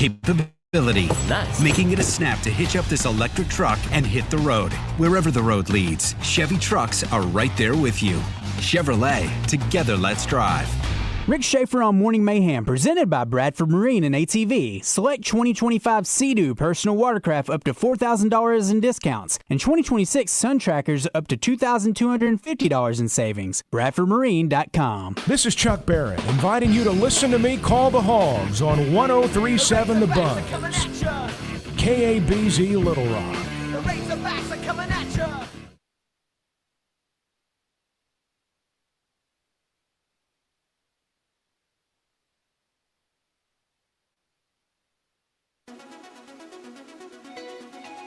capability, Nice. making it a snap to hitch up this electric truck and hit the road. Wherever the road leads, Chevy trucks are right there with you. Chevrolet, together let's drive. Rick Schaefer on Morning Mayhem, presented by Bradford Marine and ATV. Select 2025 Sea-Doo personal watercraft up to $4,000 in discounts, and 2026 Sun Trackers up to $2,250 in savings. BradfordMarine.com. This is Chuck Barrett, inviting you to listen to me call the Hogs on 1037 The Buzz. KABZ Little Rock. The Razorbacks are coming at you.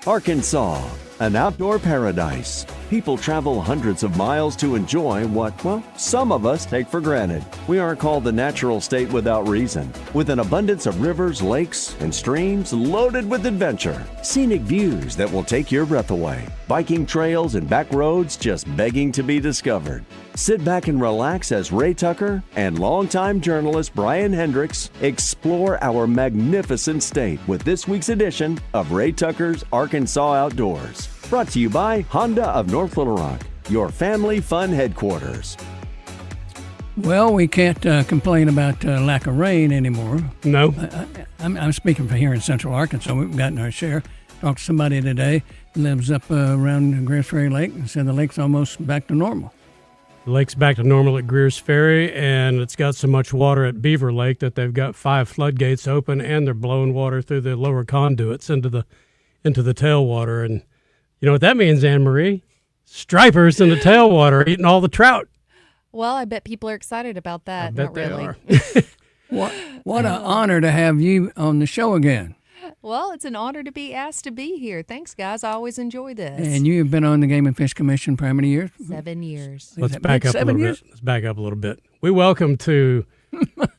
Arkansas, an outdoor paradise. People travel hundreds of miles to enjoy what, well, some of us take for granted. We aren't called the natural state without reason. With an abundance of rivers, lakes, and streams loaded with adventure. Scenic views that will take your breath away. Biking trails and back roads just begging to be discovered. Sit back and relax as Ray Tucker and longtime journalist Brian Hendricks explore our magnificent state with this week's edition of Ray Tucker's Arkansas Outdoors. Brought to you by Honda of North Little Rock, your family fun headquarters. Well, we can't complain about lack of rain anymore. No. I'm speaking for here in Central Arkansas. We've gotten our share. Talked to somebody today who lives up around Greers Ferry Lake and said the lake's almost back to normal. The lake's back to normal at Greers Ferry, and it's got so much water at Beaver Lake that they've got 5 floodgates open, and they're blowing water through the lower conduits into the tailwater. And you know what that means, Anne Marie? Stripers in the tailwater eating all the trout. Well, I bet people are excited about that. I bet Not they really. are. What an honor to have you on the show again. Well, it's an honor to be asked to be here. Thanks, guys. I always enjoy this. And you have been on the Game and Fish Commission for how many years? 7 years. Let's back up a little bit. Let's back up a little bit. We welcome to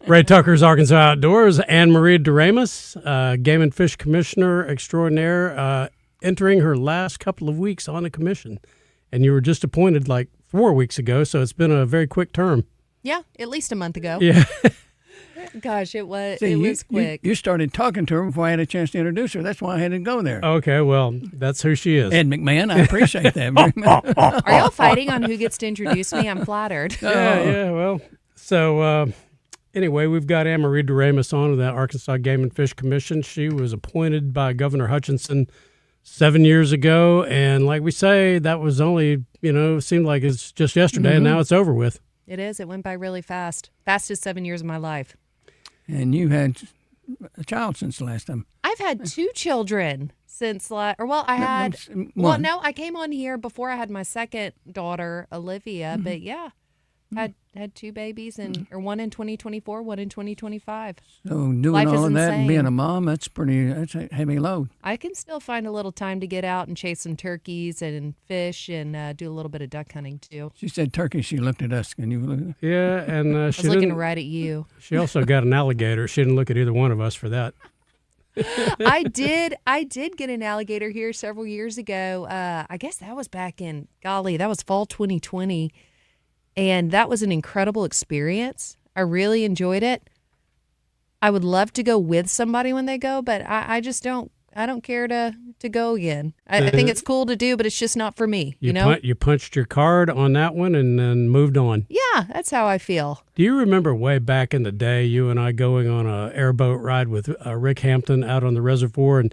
Ray Tucker's Arkansas Outdoors, Anne Marie DeRamus, Game and Fish Commissioner extraordinaire, entering her last couple of weeks on the commission. And you were just appointed like 4 weeks ago, so it's been a very quick term. Yeah, at least a month ago. Yeah. Gosh, it was See, quick. You started talking to her before I had a chance to introduce her. That's why I had to go there. Okay, well, that's who she is. Ed McMahon, I appreciate that very much. Are y'all fighting on who gets to introduce me? I'm flattered. Yeah, well. So, anyway, we've got Anne Marie DeRamus on of the Arkansas Game and Fish Commission. She was appointed by Governor Hutchinson 7 years ago, and like we say, that was only, seemed like it's just yesterday, and now it's over with. It is. It went by really fast. Fastest 7 years of my life. And you had a child since the last time. I've had 2 children since, I had, one. I came on here before I had my second daughter, Olivia, but yeah, had 2 babies, or one in 2024, one in 2025. So doing Life all is of that and insane. being a mom, that's a heavy load. I can still find a little time to get out and chase some turkeys and fish and do a little bit of duck hunting too. She said turkey. She looked at us. Can you look at Yeah, and I was looking right at you. She also got an alligator. She didn't look at either one of us for that. I did get an alligator here several years ago. I guess that was back in, that was fall 2020. And that was an incredible experience. I really enjoyed it. I would love to go with somebody when they go, but I just don't. I don't care to go again. I think it's cool to do, but it's just not for me. You punched your card on that one and then moved on. Yeah, that's how I feel. Do you remember way back in the day, you and I going on a airboat ride with Rick Hampton out on the reservoir and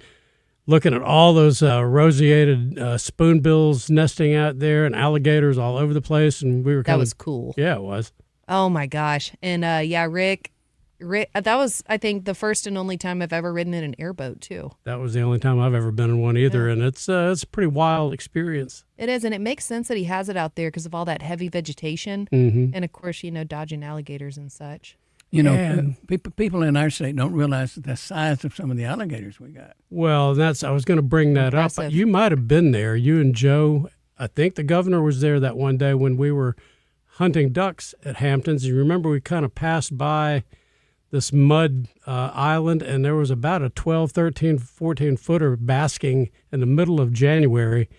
looking at all those roseated spoonbills nesting out there and alligators all over the place, and we were That was cool. Yeah, it was. Oh my gosh! And Rick, that was, I think, the first and only time I've ever ridden in an airboat too. That was the only time I've ever been in one either, and it's a pretty wild experience. It is, and it makes sense that he has it out there because of all that heavy vegetation, and of course, dodging alligators and such. People in our state don't realize the size of some of the alligators we got. Well, I was going to bring that Impressive. up. You might have been there. You and Joe, I think the governor was there that one day when we were hunting ducks at Hamptons. You remember we kind of passed by this mud island, and there was about a 12, 13, 14-footer basking in the middle of January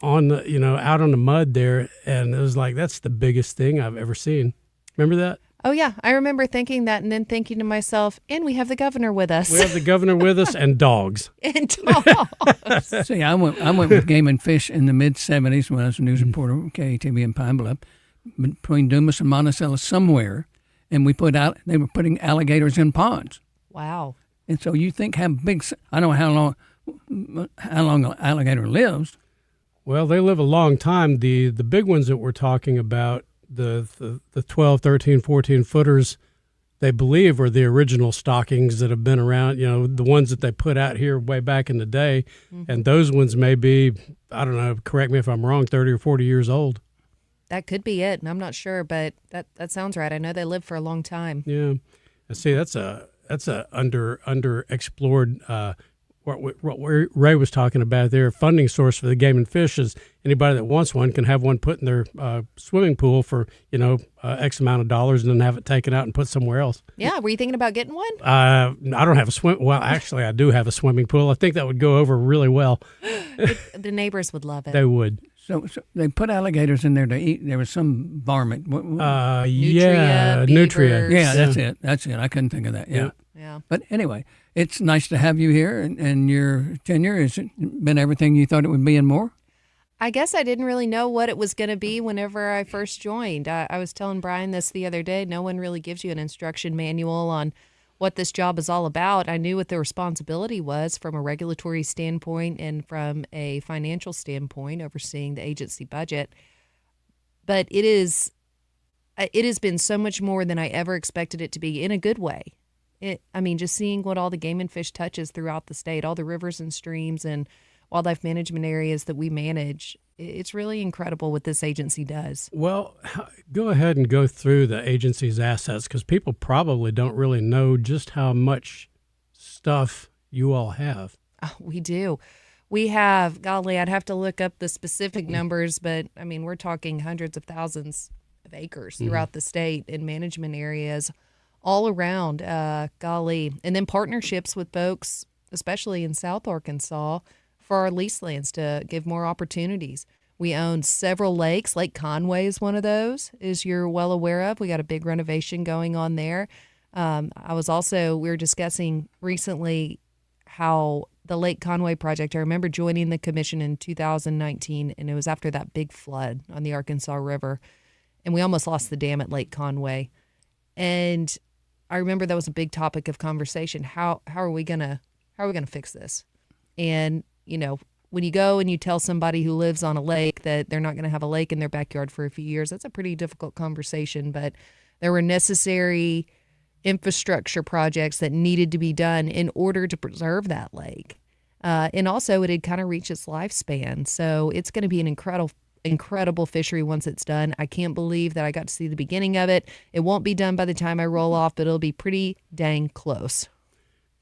on the, out on the mud there, and it was like, that's the biggest thing I've ever seen. Remember that? Oh, yeah. I remember thinking that and then thinking to myself, and we have the governor with us. We have the governor with us and dogs. And dogs. See, I went with Game and Fish in the mid-'70s when I was a news reporter with KATV in Pine Bluff, between Dumas and Monticello somewhere, and they were putting alligators in ponds. Wow. And so you think how big, I don't know how long an alligator lives. Well, they live a long time. The big ones that we're talking about, the 12, 13, 14 footers, they believe are the original stockings that have been around, the ones that they put out here way back in the day. Mm-hmm. And those ones may be, I don't know, correct me if I'm wrong, 30 or 40 years old. That could be it, and I'm not sure, but that sounds right. I know they live for a long time. Yeah. See, that's a underexplored what Ray was talking about there. Funding source for the Game and Fish is anybody that wants one can have one put in their swimming pool for X amount of dollars and then have it taken out and put somewhere else. Yeah, were you thinking about getting one? I don't have a swim. Well, actually, I do have a swimming pool. I think that would go over really well. The neighbors would love it. They would. So they put alligators in there to eat. There was some varmint. Nutria. Yeah, that's it. I couldn't think of that. Yeah. But anyway, it's nice to have you here, and your tenure has been everything you thought it would be and more. I guess I didn't really know what it was going to be whenever I first joined. I was telling Brian this the other day. No one really gives you an instruction manual on what this job is all about. I knew what the responsibility was from a regulatory standpoint and from a financial standpoint, overseeing the agency budget. But it has been so much more than I ever expected it to be, in a good way. Just seeing what all the Game and Fish touches throughout the state, all the rivers and streams and wildlife management areas that we manage, it's really incredible what this agency does. Well, go ahead and go through the agency's assets, because people probably don't really know just how much stuff you all have. Oh, we do. We have, golly, I'd have to look up the specific numbers, but we're talking hundreds of thousands of acres throughout the state in management areas all around, golly. And then partnerships with folks, especially in South Arkansas, for our lease lands to give more opportunities. We own several lakes. Lake Conway is one of those, as you're well aware of. We got a big renovation going on there. We were discussing recently how the Lake Conway project, I remember joining the commission in 2019, and it was after that big flood on the Arkansas River, and we almost lost the dam at Lake Conway. And I remember that was a big topic of conversation. How are we gonna fix this? And when you go and you tell somebody who lives on a lake that they're not going to have a lake in their backyard for a few years, that's a pretty difficult conversation. But there were necessary infrastructure projects that needed to be done in order to preserve that lake. And also it had kind of reached its lifespan. So it's going to be an incredible fishery once it's done. I can't believe that I got to see the beginning of it. It won't be done by the time I roll off, but it'll be pretty dang close.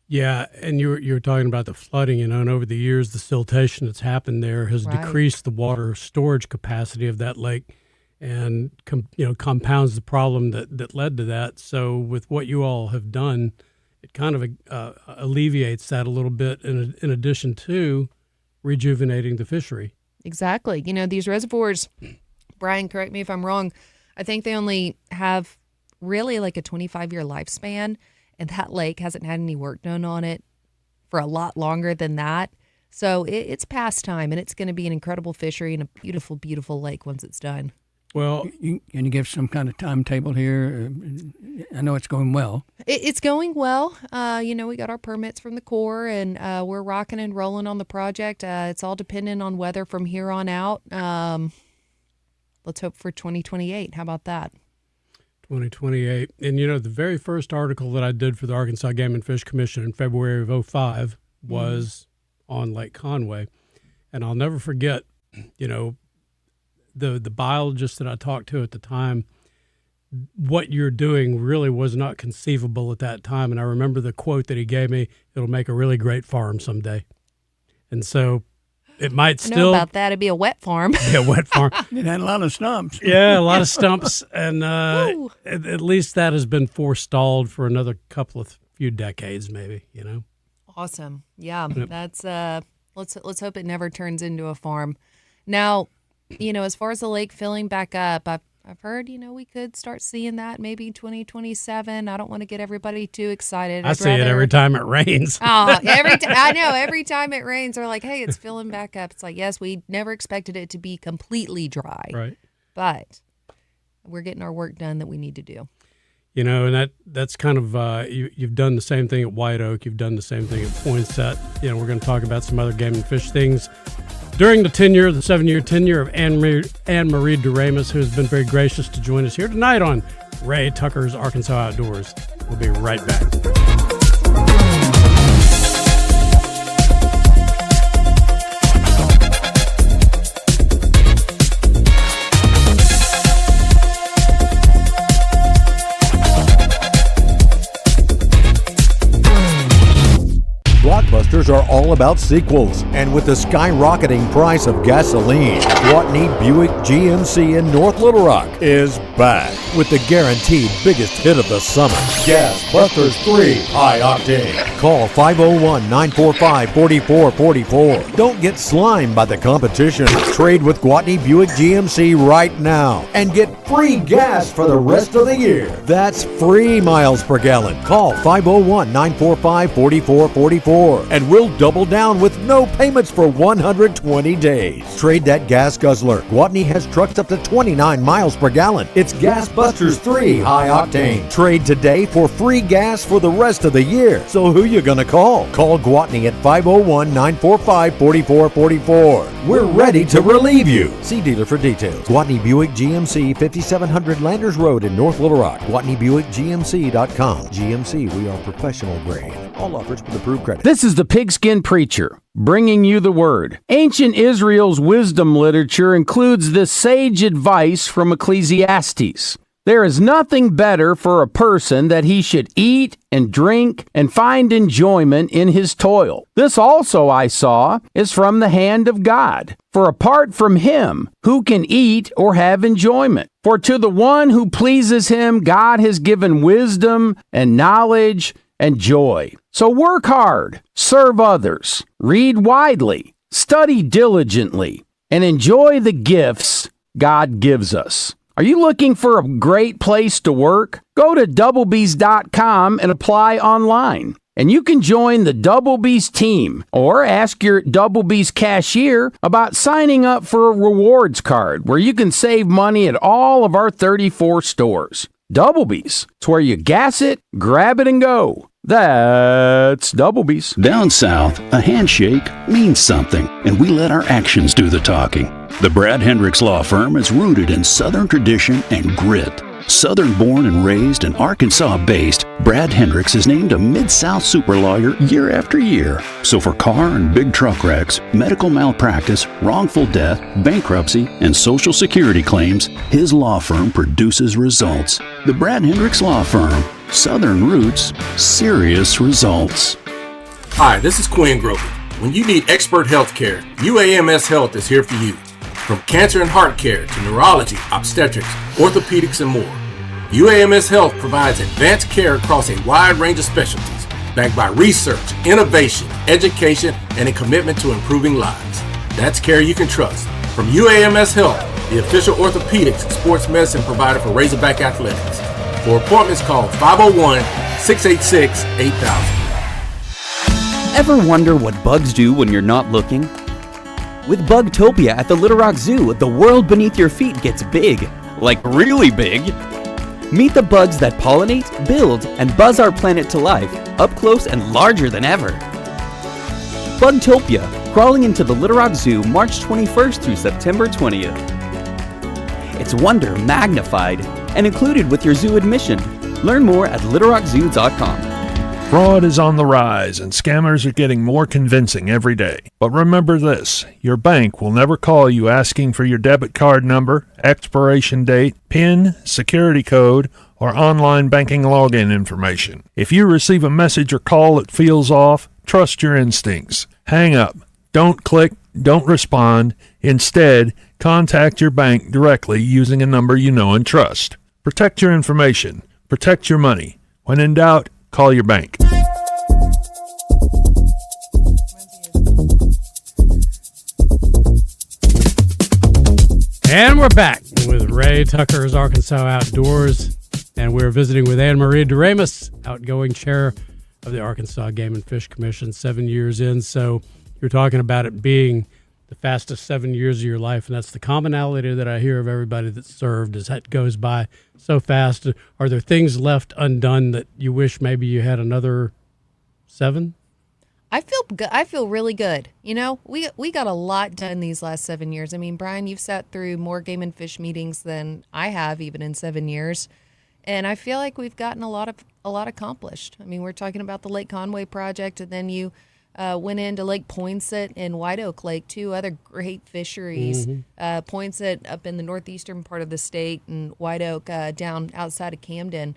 Yeah, and you were talking about the flooding, and over the years, the siltation that's happened there has decreased the water storage capacity of that lake, and compounds the problem that led to that. So with what you all have done, it kind of alleviates that a little bit. In addition to rejuvenating the fishery. Exactly. These reservoirs, Brian, correct me if I'm wrong, I think they only have really like a 25-year lifespan. And that lake hasn't had any work done on it for a lot longer than that. So it's past time, and it's going to be an incredible fishery and a beautiful, beautiful lake once it's done. Well, can you give some kind of timetable here? I know it's going well. It's going well. We got our permits from the Corps, and we're rocking and rolling on the project. It's all dependent on weather from here on out. Let's hope for 2028. How about that? 2028. And, the very first article that I did for the Arkansas Game and Fish Commission in February of 2005 was on Lake Conway. And I'll never forget, the biologist that I talked to at the time, what you're doing really was not conceivable at that time. And I remember the quote that he gave me, it'll make a really great farm someday. And so it might still. I know about that. It'd be a wet farm. Yeah, wet farm. It had a lot of stumps. Yeah, a lot of stumps. And at least that has been forestalled for another few decades, maybe, Awesome. Yeah, that's, let's hope it never turns into a farm. Now, as far as the lake filling back up, I've heard, we could start seeing that maybe 2027. I don't want to get everybody too excited. I see it every time it rains. Oh, I know. Every time it rains, they're like, hey, it's filling back up. It's like, yes, we never expected it to be completely dry. Right. But we're getting our work done that we need to do. And that's kind of, you've done the same thing at White Oak. You've done the same thing at Poinsett. We're going to talk about some other game and fish things during the 7-year tenure of Anne-Marie Duramus, who has been very gracious to join us here tonight on Ray Tucker's Arkansas Outdoors. We'll be right back. Blockbusters are all about sequels, and with the skyrocketing price of gasoline, Gwatney Buick GMC in North Little Rock is back with the guaranteed biggest hit of the summer, Gas Busters 3 High Octane. Call 501-945-4444. Don't get slimed by the competition. Trade with Gwatney Buick GMC right now and get free gas for the rest of the year. That's free miles per gallon. Call 501-945-4444. And we'll double down with no payments for 120 days. Trade that gas guzzler. Gwatney has trucks up to 29 miles per gallon. It's Gas Busters 3 High Octane. Trade today for free gas for the rest of the year. So who you gonna call? Call Gwatney at 501-945-4444. We're ready to relieve you. See dealer for details. Gwatney Buick GMC, 5700 Landers Road in North Little Rock. GwatneyBuickGMC.com. GMC, we are professional grade. All offers with approved credit. This is the Pigskin Preacher, bringing you the word. Ancient Israel's wisdom literature includes this sage advice from Ecclesiastes. There is nothing better for a person that he should eat and drink and find enjoyment in his toil. This also, I saw, is from the hand of God. For apart from him, who can eat or have enjoyment? For to the one who pleases him, God has given wisdom and knowledge and joy. So work hard, serve others, read widely, study diligently, and enjoy the gifts God gives us. Are you looking for a great place to work? Go to doublebees.com and apply online. And you can join the Double Bees team or ask your Double Bees cashier about signing up for a rewards card where you can save money at all of our 34 stores. Double Bees, it's where you gas it, grab it, and go. That's Double Bees. Down south, a handshake means something, and we let our actions do the talking. The Brad Hendricks Law Firm is rooted in Southern tradition and grit. Southern-born and raised and Arkansas-based, Brad Hendricks is named a Mid-South super lawyer year after year. So for car and big truck wrecks, medical malpractice, wrongful death, bankruptcy, and Social Security claims, his law firm produces results. The Brad Hendricks Law Firm. Southern roots, serious results. Hi, this is Quinn Grovey. When you need expert health care, UAMS Health is here for you. From cancer and heart care to neurology, obstetrics, orthopedics, and more, UAMS Health provides advanced care across a wide range of specialties, backed by research, innovation, education, and a commitment to improving lives. That's care you can trust. From UAMS Health, the official orthopedics and sports medicine provider for Razorback Athletics. For appointments, call 501-686-8000. Ever wonder what bugs do when you're not looking? With Bugtopia at the Little Rock Zoo, the world beneath your feet gets big. Like really big. Meet the bugs that pollinate, build, and buzz our planet to life, up close and larger than ever. Bugtopia, crawling into the Little Rock Zoo March 21st through September 20th. It's wonder magnified and included with your zoo admission. Learn more at littlerockzoo.com. Fraud is on the rise, and scammers are getting more convincing every day. But remember this, your bank will never call you asking for your debit card number, expiration date, PIN, security code, or online banking login information. If you receive a message or call that feels off, trust your instincts. Hang up. Don't click. Don't respond. Instead, contact your bank directly using a number you know and trust. Protect your information. Protect your money. When in doubt, call your bank. And we're back. with Ray Tucker's Arkansas Outdoors, and we're visiting with Anne Marie Doremus, outgoing chair of the Arkansas Game and Fish Commission, 7 years in. So you're talking about it being the fastest 7 years of your life, and that's the commonality that I hear of everybody that's served, is that goes by so fast. Are there things left undone that you wish maybe you had another 7? I feel good. I feel really good. You know, we got a lot done these last 7 years. I mean, Brian, you've sat through more game and fish meetings than I have, even in 7 years, and I feel like we've gotten a lot accomplished. I mean, we're talking about the Lake Conway project, and then you went into Lake Poinsett and White Oak Lake, 2 other great fisheries. Poinsett up in the northeastern part of the state, and White Oak down outside of Camden.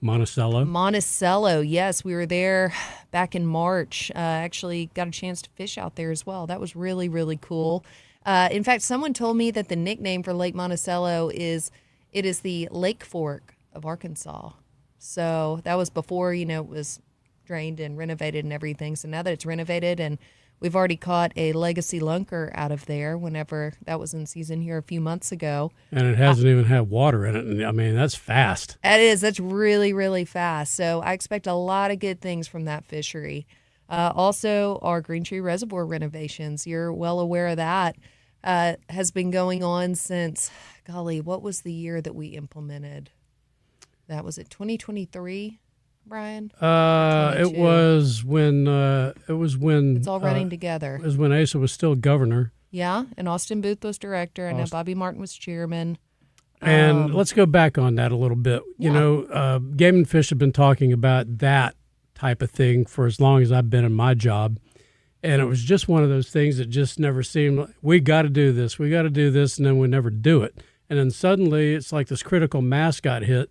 Monticello, yes. We were there back in March. Actually got a chance to fish out there as well. That was really, really cool. In fact, someone told me that the nickname for Lake Monticello is the Lake Fork of Arkansas. So that was before, it was drained and renovated and everything. So now that it's renovated, and we've already caught a legacy lunker out of there whenever that was in season here a few months ago. And it hasn't even had water in it. And I mean, that's fast. It is. That's really, really fast. So I expect a lot of good things from that fishery. Also, our Green Tree Reservoir renovations, you're well aware of that, has been going on since, golly, what was the year that we implemented? That was it 2023? Brian? It was when it's all running together. It was when Asa was still governor. Yeah, and Austin Booth was director, and Bobby Martin was chairman. And let's go back on that a little bit. Yeah. You know, Game and Fish have been talking about that type of thing for as long as I've been in my job, and it was just one of those things that just never seemed like, we got to do this, and then we never do it. And then suddenly it's like this critical mass got hit.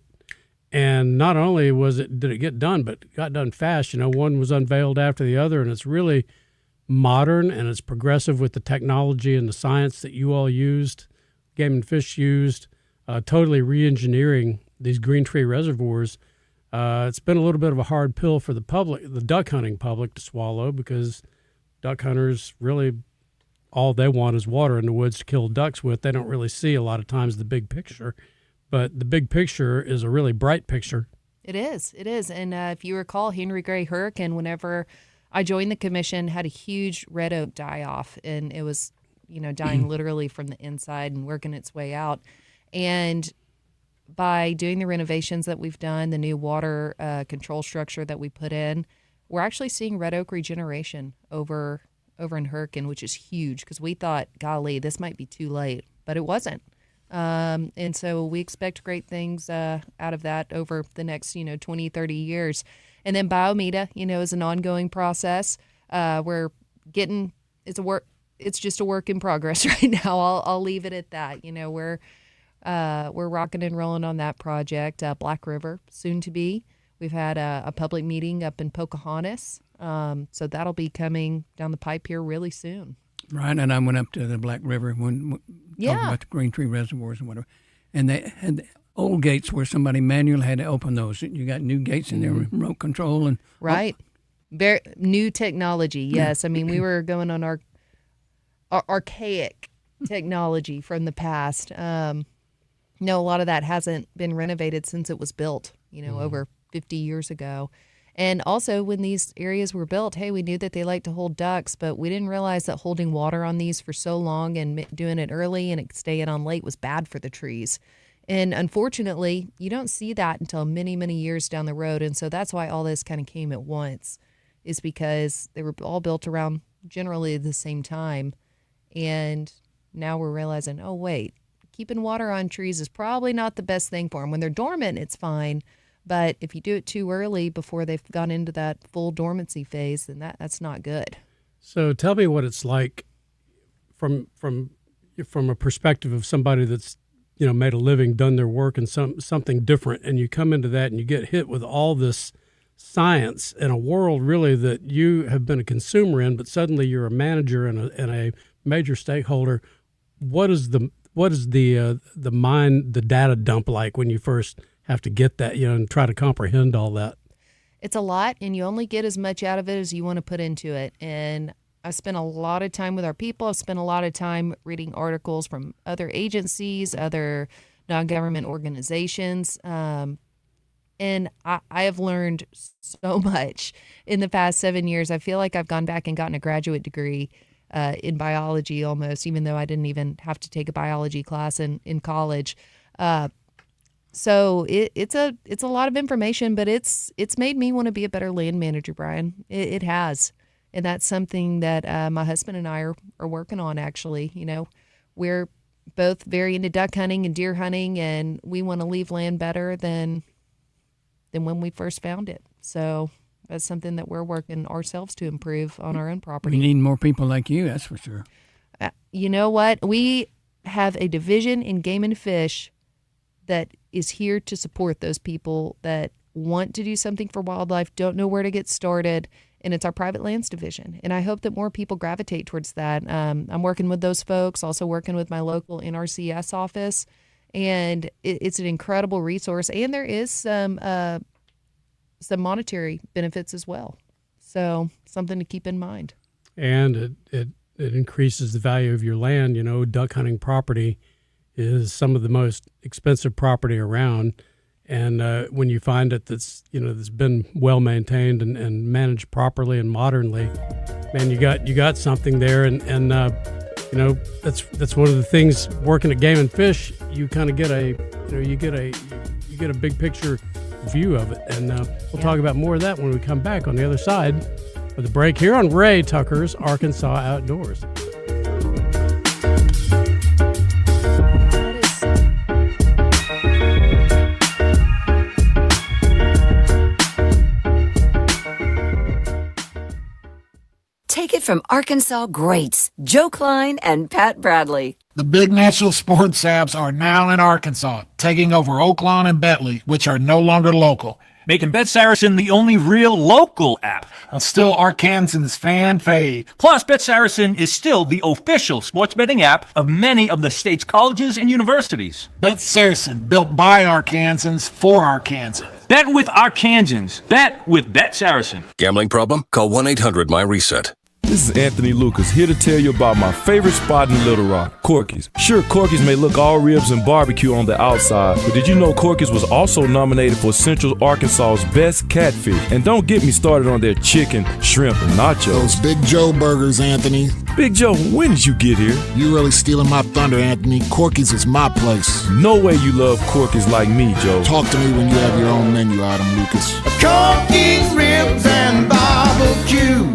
And not only did it get done, but it got done fast. You know, one was unveiled after the other, and it's really modern and it's progressive with the technology and the science that you all used, Game and Fish used, totally re-engineering these Green Tree reservoirs. It's been a little bit of a hard pill for the public, the duck hunting public, to swallow, because duck hunters really, all they want is water in the woods to kill ducks with. They don't really see a lot of times the big picture. But the big picture is a really bright picture. It is. And if you recall, Henry Gray Hurricane, whenever I joined the commission, had a huge red oak die-off. And it was, dying literally from the inside and working its way out. And by doing the renovations that we've done, the new water control structure that we put in, we're actually seeing red oak regeneration over in Hurricane, which is huge, because we thought, golly, this might be too late. But it wasn't. And so we expect great things out of that over the next, 20, 30 years. And then Biomeda, is an ongoing process. We're getting, it's just a work in progress right now. I'll leave it at that. We're rocking and rolling on that project. Black River, soon to be. We've had a public meeting up in Pocahontas. So that'll be coming down the pipe here really soon. Right, and I went up to the Black River when talking about the Green Tree reservoirs and whatever, and they had old gates where somebody manually had to open those. You got new gates in there, remote control, and right, very new technology. Yes, I mean we were going on our archaic technology from the past. No, a lot of that hasn't been renovated since it was built. Over 50 years ago. And also, when these areas were built, hey, we knew that they like to hold ducks, but we didn't realize that holding water on these for so long and doing it early and staying on late was bad for the trees. And unfortunately, you don't see that until many, many years down the road. And so that's why all this kind of came at once, is because they were all built around generally the same time. And now we're realizing, oh, wait, keeping water on trees is probably not the best thing for them. When they're dormant, it's fine. But if you do it too early before they've gone into that full dormancy phase, then that's not good. So tell me what it's like from a perspective of somebody that's made a living, done their work in something different, and you come into that and you get hit with all this science in a world really that you have been a consumer in, but suddenly you're a manager and a major stakeholder. What is the data dump like when you first have to get that, and try to comprehend all that? It's a lot, and you only get as much out of it as you want to put into it. And I've spent a lot of time with our people. I've spent a lot of time reading articles from other agencies, other non-government organizations. And I have learned so much in the past 7 years. I feel like I've gone back and gotten a graduate degree in biology almost, even though I didn't even have to take a biology class in college. So it's a lot of information, but it's made me want to be a better land manager, Brian. It has. And that's something that my husband and I are working on, actually. You know, we're both very into duck hunting and deer hunting, and we want to leave land better than when we first found it. So that's something that we're working ourselves to improve on our own property. We need more people like you, that's for sure. You know what? We have a division in Game and Fish that is here to support those people that want to do something for wildlife, don't know where to get started, and it's our private lands division. And I hope that more people gravitate towards that. I'm working with those folks, also working with my local NRCS office, and it's an incredible resource. And there is some monetary benefits as well. So something to keep in mind. And it increases the value of your land. You know, duck hunting property is some of the most expensive property around. And when you find it that's been well maintained and managed properly and modernly, man, you got something there. And that's one of the things working at Game and Fish. You kind of get you get a big picture view of it. And we'll talk about more of that when we come back on the other side of the break here on Ray Tucker's Arkansas Outdoors. Take it from Arkansas greats Joe Klein and Pat Bradley. The big national sports apps are now in Arkansas, taking over Oaklawn and Bentley, which are no longer local. Making Bet Saracen the only real local app. Still Arkansans' fan fave. Plus, Bet Saracen is still the official sports betting app of many of the state's colleges and universities. Bet Saracen, built by Arkansans for Arkansans. Bet with Arkansans. Bet with Bet Saracen. Gambling problem? Call 1-800-MY-RESET. This is Anthony Lucas, here to tell you about my favorite spot in Little Rock, Corky's. Sure, Corky's may look all ribs and barbecue on the outside, but did you know Corky's was also nominated for Central Arkansas's best catfish? And don't get me started on their chicken, shrimp, and nachos. Those Big Joe burgers, Anthony. Big Joe, when did you get here? You really stealing my thunder, Anthony. Corky's is my place. No way you love Corky's like me, Joe. Talk to me when you have your own menu item, Lucas. Corky's ribs and barbecue.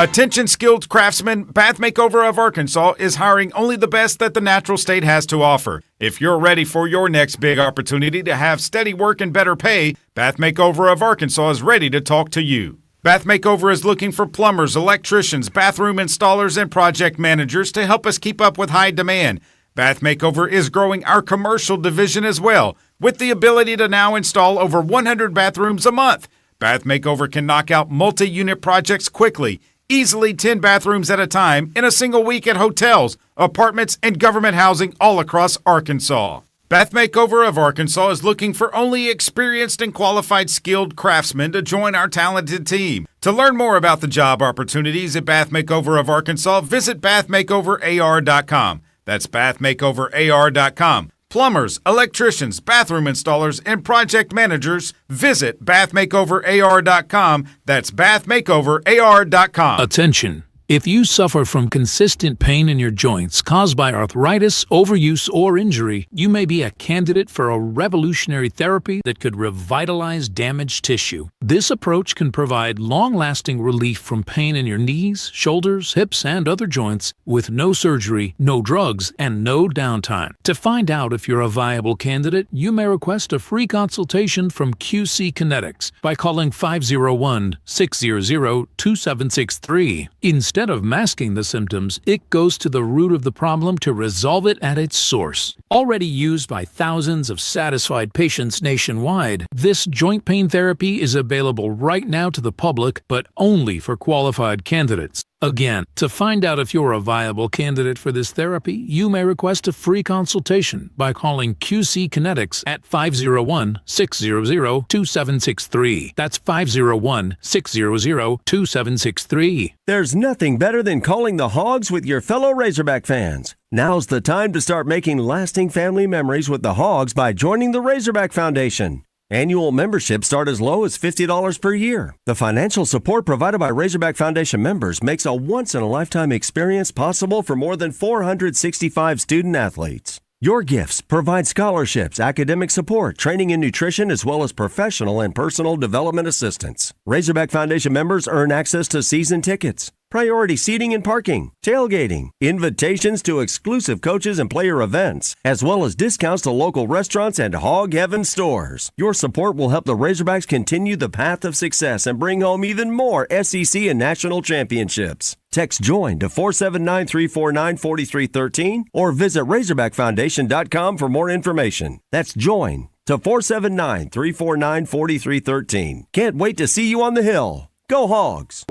Attention skilled craftsmen, Bath Makeover of Arkansas is hiring only the best that the natural state has to offer. If you're ready for your next big opportunity to have steady work and better pay, Bath Makeover of Arkansas is ready to talk to you. Bath Makeover is looking for plumbers, electricians, bathroom installers, and project managers to help us keep up with high demand. Bath Makeover is growing our commercial division as well, with the ability to now install over 100 bathrooms a month. Bath Makeover can knock out multi-unit projects quickly, easily 10 bathrooms at a time in a single week at hotels, apartments, and government housing all across Arkansas. Bath Makeover of Arkansas is looking for only experienced and qualified skilled craftsmen to join our talented team. To learn more about the job opportunities at Bath Makeover of Arkansas, visit bathmakeoverar.com. That's bathmakeoverar.com. Plumbers, electricians, bathroom installers, and project managers, visit bathmakeoverar.com. That's bathmakeoverar.com. Attention. If you suffer from consistent pain in your joints caused by arthritis, overuse, or injury, you may be a candidate for a revolutionary therapy that could revitalize damaged tissue. This approach can provide long-lasting relief from pain in your knees, shoulders, hips, and other joints with no surgery, no drugs, and no downtime. To find out if you're a viable candidate, you may request a free consultation from QC Kinetics by calling 501-600-2763. Instead of masking the symptoms, it goes to the root of the problem to resolve it at its source. Already used by thousands of satisfied patients nationwide, this joint pain therapy is available right now to the public, but only for qualified candidates. Again, to find out if you're a viable candidate for this therapy, you may request a free consultation by calling QC Kinetics at 501-600-2763. That's 501-600-2763. There's nothing better than calling the Hogs with your fellow Razorback fans. Now's the time to start making lasting family memories with the Hogs by joining the Razorback Foundation. Annual memberships start as low as $50 per year. The financial support provided by Razorback Foundation members makes a once-in-a-lifetime experience possible for more than 465 student athletes. Your gifts provide scholarships, academic support, training in nutrition, as well as professional and personal development assistance. Razorback Foundation members earn access to season tickets, priority seating and parking, tailgating, invitations to exclusive coaches and player events, as well as discounts to local restaurants and Hog Heaven stores. Your support will help the Razorbacks continue the path of success and bring home even more SEC and national championships. Text JOIN to 479-349-4313 or visit RazorbackFoundation.com for more information. That's JOIN to 479-349-4313. Can't wait to see you on the Hill. Go Hogs!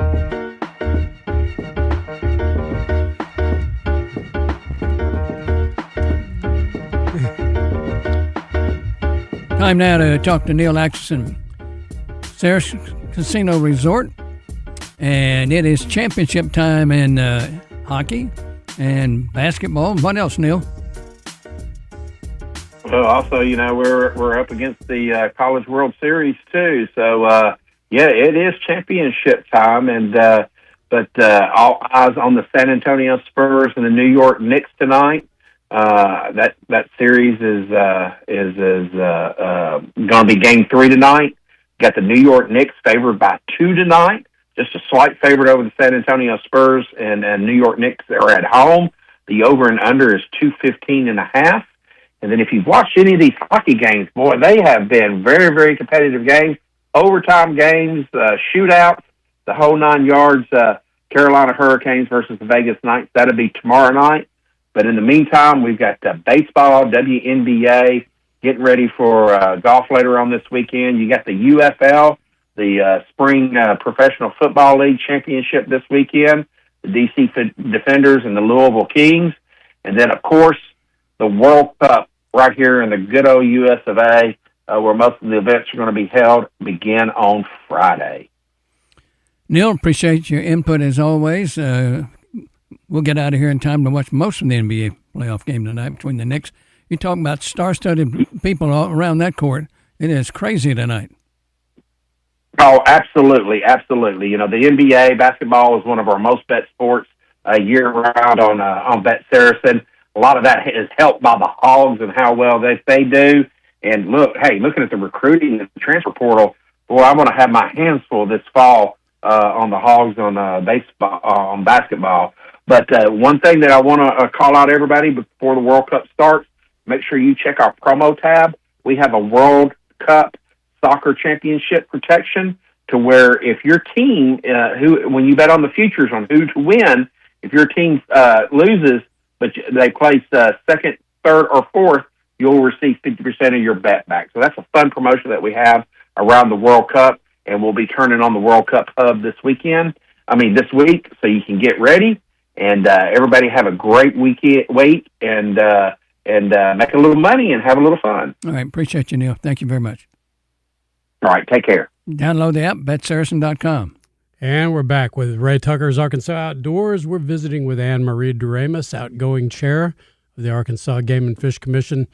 Time now to talk to Neil Atchison, Sarah's Casino Resort. And it is championship time in hockey and basketball. What else, Neil? Well, also, we're up against the College World Series too. So, it is championship time, and but all eyes on the San Antonio Spurs and the New York Knicks tonight. That series is going to be Game 3 tonight. Got the New York Knicks favored by 2 tonight. Just a slight favorite over the San Antonio Spurs and New York Knicks. They're at home. The over and under is 215.5. And then if you've watched any of these hockey games, boy, they have been very, very competitive games, overtime games, shootouts, the whole 9 yards. Carolina Hurricanes versus the Vegas Knights. That'll be tomorrow night. But in the meantime, we've got baseball, WNBA, getting ready for golf later on this weekend. You got the UFL, the Spring Professional Football League Championship this weekend, the DC Defenders and the Louisville Kings. And then, of course, the World Cup right here in the good old US of A, where most of the events are going to be held, begin on Friday. Neil, appreciate your input as always. We'll get out of here in time to watch most of the NBA playoff game tonight between the Knicks. You're talking about star-studded people all around that court. It is crazy tonight. Oh, absolutely, absolutely. The NBA basketball is one of our most bet sports year-round on Bet Saracen. A lot of that is helped by the Hogs and how well they do. And looking at the recruiting and the transfer portal, boy, I'm going to have my hands full this fall on the Hogs on basketball. But one thing that I want to call out everybody before the World Cup starts, make sure you check our promo tab. We have a World Cup soccer championship protection to where if your team, when you bet on the futures on who to win, if your team loses, but they place second, third, or fourth, you'll receive 50% of your bet back. So that's a fun promotion that we have around the World Cup, and we'll be turning on the World Cup Hub this week, so you can get ready. And everybody have a great week and make a little money and have a little fun. All right. Appreciate you, Neil. Thank you very much. All right. Take care. Download the app, BetSaracen.com. And we're back with Ray Tucker's Arkansas Outdoors. We're visiting with Anne Marie Doremus, outgoing chair of the Arkansas Game and Fish Commission.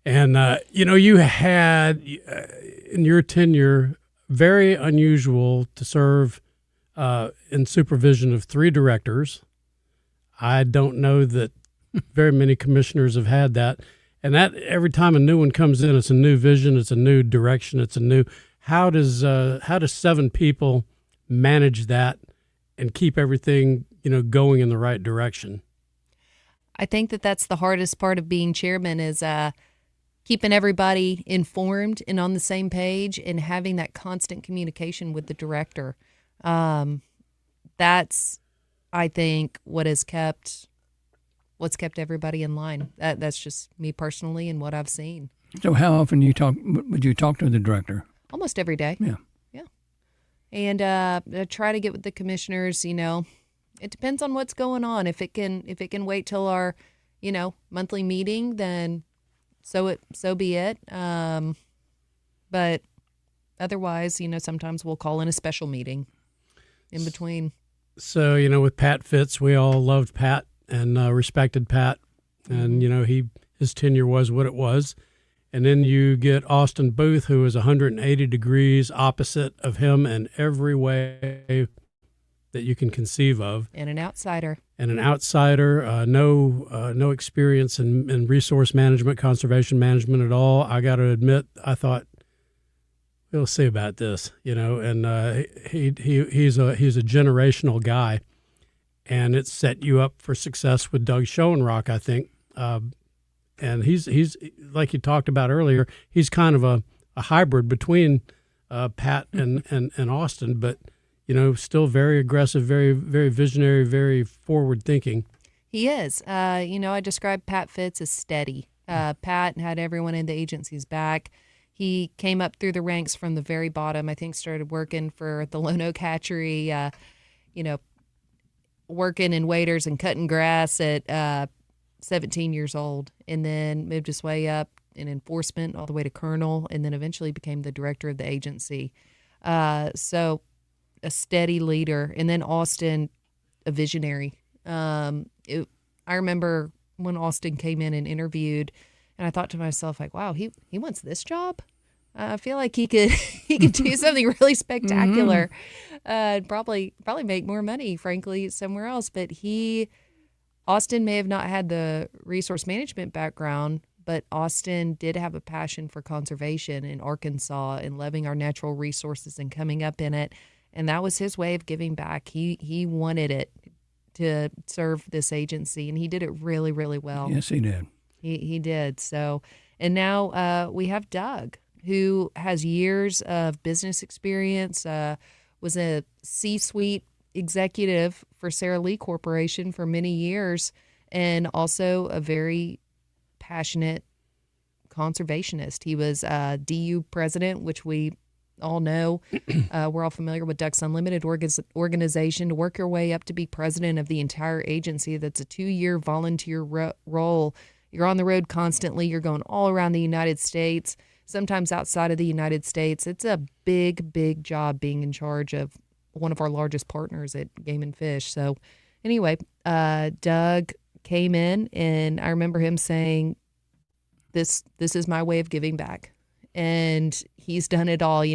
And, you had, in your tenure, very unusual to serve in supervision of 3 directors. I don't know that very many commissioners have had that. And that every time a new one comes in, it's a new vision, it's a new direction, it's a new. How does 7 people manage that and keep everything going in the right direction? I think that's the hardest part of being chairman is keeping everybody informed and on the same page and having that constant communication with the director. That's, I think, what's kept everybody in line. That's just me personally and what I've seen. So how often would you talk to the director? Almost every day. Yeah. And try to get with the commissioners, It depends on what's going on. If it can wait till our, monthly meeting, then so be it. But otherwise, sometimes we'll call in a special meeting in between. So, with Pat Fitz, we all loved Pat and respected Pat. And, his tenure was what it was. And then you get Austin Booth, who is 180 degrees opposite of him in every way that you can conceive of. And an outsider. No experience in resource management, conservation management at all. I got to admit, I thought, we'll see about this, and he's a generational guy, and it set you up for success with Doug Schoenrock, I think. And he's like you talked about earlier, he's kind of a hybrid between Pat and Austin, but still very aggressive, very, very visionary, very forward thinking. He is. I described Pat Fitz as steady. Pat had everyone in the agency's back. He came up through the ranks from the very bottom. I think started working for the Lone Oak Hatchery, working in waiters and cutting grass at 17 years old, and then moved his way up in enforcement all the way to colonel, and then eventually became the director of the agency. So a steady leader. And then Austin, a visionary. I remember when Austin came in and interviewed, and I thought to myself, like, wow, he wants this job? I feel like he could do something really spectacular. Probably make more money, frankly, somewhere else. But Austin may have not had the resource management background, but Austin did have a passion for conservation in Arkansas and loving our natural resources and coming up in it. And that was his way of giving back. He wanted it to serve this agency, and he did it really, really well. Yes, he did. He did. So, and now we have Doug, who has years of business experience, was a C-suite executive for Sara Lee Corporation for many years, and also a very passionate conservationist. He was DU president, which we all know. We're all familiar with Ducks Unlimited organization. To work your way up to be president of the entire agency, that's a 2-year volunteer role. You're on the road constantly. You're going all around the United States, sometimes outside of the United States. It's a big, big job being in charge of one of our largest partners at Game and Fish. So anyway, Doug came in, and I remember him saying, this is my way of giving back. And he's done it all.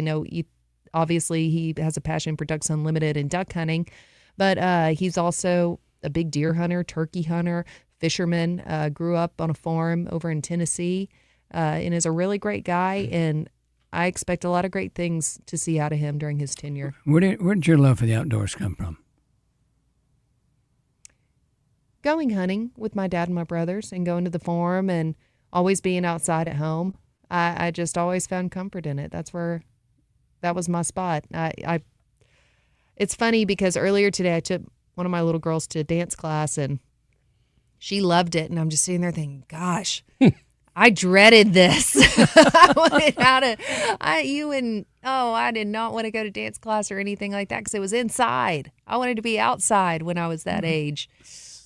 Obviously he has a passion for Ducks Unlimited and duck hunting, but he's also a big deer hunter, turkey hunter, fisherman, grew up on a farm over in Tennessee, and is a really great guy. And I expect a lot of great things to see out of him during his tenure. Where did your love for the outdoors come from? Going hunting with my dad and my brothers, and going to the farm, and always being outside at home. I just always found comfort in it. That was my spot. It's funny because earlier today I took one of my little girls to dance class, and she loved it. And I'm just sitting there thinking, gosh, I dreaded this. I did not want to go to dance class or anything like that because it was inside. I wanted to be outside when I was that age.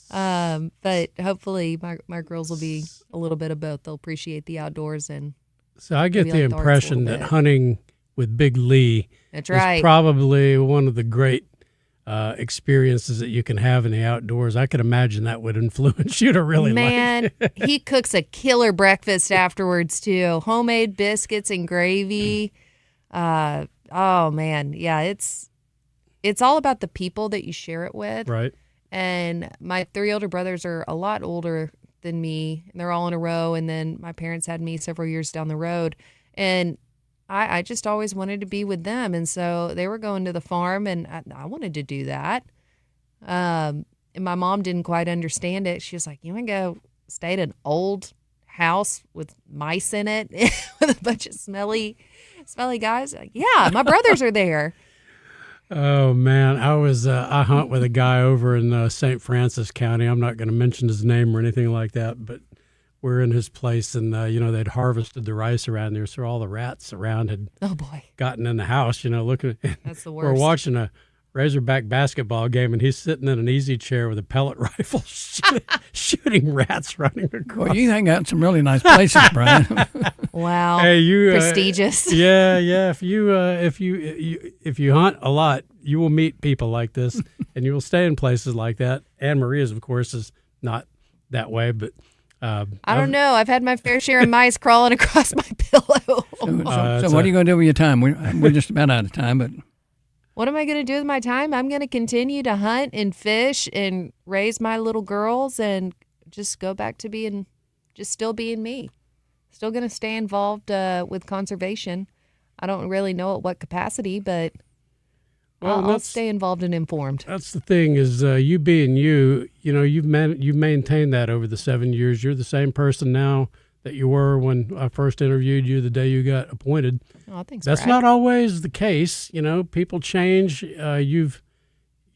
But hopefully my girls will be a little bit of both. They'll appreciate the outdoors. And so I get the impression that hunting with Big Lee is probably one of the great experiences that you can have in the outdoors. I could imagine that would influence you to really like it. He cooks a killer breakfast afterwards too. Homemade biscuits and gravy. Oh man. Yeah, it's all about the people that you share it with. Right. And my 3 older brothers are a lot older than me, and they're all in a row. And then my parents had me several years down the road, and I just always wanted to be with them. And so they were going to the farm, and I wanted to do that. And my mom didn't quite understand it. She was like, you want to go stay at an old house with mice in it with a bunch of smelly guys? Like, yeah, my brothers are there. Oh man, I hunt with a guy over in St. Francis County. I'm not going to mention his name or anything like that, but we're in his place, and they'd harvested the rice around there, so all the rats around had gotten in the house. Looking. That's the worst. We're watching a Razorback basketball game, and he's sitting in an easy chair with a pellet rifle shooting rats running across. Well, you hang out in some really nice places, Brian. Wow. Hey, you prestigious. Yeah. If you hunt a lot, you will meet people like this, and you will stay in places like that. Anne Maria's, of course, is not that way, but I don't know. I've had my fair share of mice crawling across my pillow. So what are you going to do with your time? We're just about out of time, but. What am I going to do with my time? I'm going to continue to hunt and fish and raise my little girls and just go back to still being me. Still going to stay involved with conservation. I don't really know at what capacity, but I'll stay involved and informed. That's the thing is you being you, you've maintained that over the 7 years. You're the same person now that you were when I first interviewed you the day you got appointed. Oh, thanks. That's not always the case. People change. You've